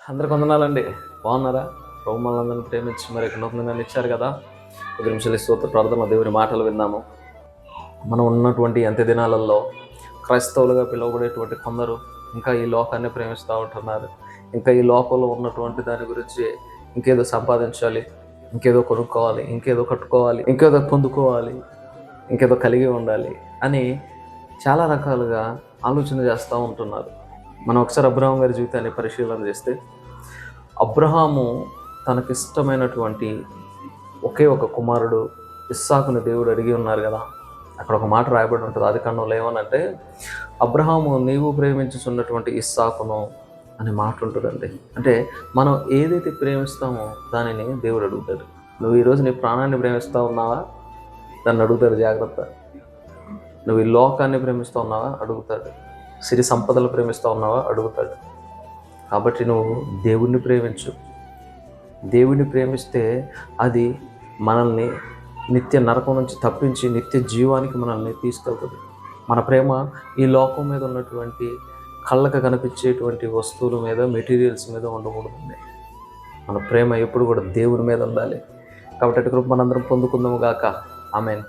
అందరికి వందనాలండి. బాగున్నారా? ప్రభు మనల్ని ప్రేమించి మరి నూతనంగా ఇచ్చారు కదా. కొద్ది నిమిషాలు స్తోత్ర ప్రార్థన దేవుని మాటలు విన్నాము. మనం ఉన్నటువంటి అంత్య దినాలలో క్రైస్తవులుగా పిలువబడేటువంటి కొందరు ఇంకా ఈ లోకాన్ని ప్రేమిస్తూ ఉంటున్నారు. ఇంకా ఈ లోకంలో ఉన్నటువంటి దాని గురించి ఇంకేదో సంపాదించాలి, ఇంకేదో కొనుక్కోవాలి, ఇంకేదో కట్టుకోవాలి, ఇంకేదో పొందుకోవాలి, ఇంకేదో కలిగి ఉండాలి అని చాలా రకాలుగా ఆలోచన చేస్తూ ఉంటున్నారు. మనం ఒకసారి అబ్రహాం గారి జీవితాన్ని పరిశీలన చేస్తే, అబ్రహాము తనకిష్టమైనటువంటి ఒకే ఒక కుమారుడు ఇస్సాకుని దేవుడు అడిగి ఉన్నారు కదా. అక్కడ ఒక మాట రాయబడి ఉంటుంది ఆదికాండంలో. ఏమనంటే, అబ్రహాము నీవు ప్రేమించుచున్నటువంటి ఇస్సాకును అనే మాట ఉంటుందండి. అంటే మనం ఏదైతే ప్రేమిస్తామో దానిని దేవుడు అడుగుతాడు. నువ్వు ఈరోజు నీ ప్రాణాన్ని ప్రేమిస్తూ ఉన్నావా? దాన్ని అడుగుతాడు జాగ్రత్త. నువ్వు ఈ లోకాన్ని ప్రేమిస్తూ ఉన్నావా? అడుగుతాడు. సిరి సంపదలు ప్రేమిస్తూ ఉన్నావా? అడుగుతాడు. కాబట్టి నువ్వు దేవుణ్ణి ప్రేమించు. దేవుణ్ణి ప్రేమిస్తే అది మనల్ని నిత్య నరకం నుంచి తప్పించి నిత్య జీవానికి మనల్ని తీసుకెళ్తుంది. మన ప్రేమ ఈ లోకం మీద ఉన్నటువంటి కళ్ళకు కనిపించేటువంటి వస్తువుల మీద, మెటీరియల్స్ మీద ఉండకూడదండి. మన ప్రేమ ఎప్పుడు కూడా దేవుని మీద ఉండాలి. కాబట్టి అటు కృప మనందరం పొందుకుందాము గాక. ఆమేన్.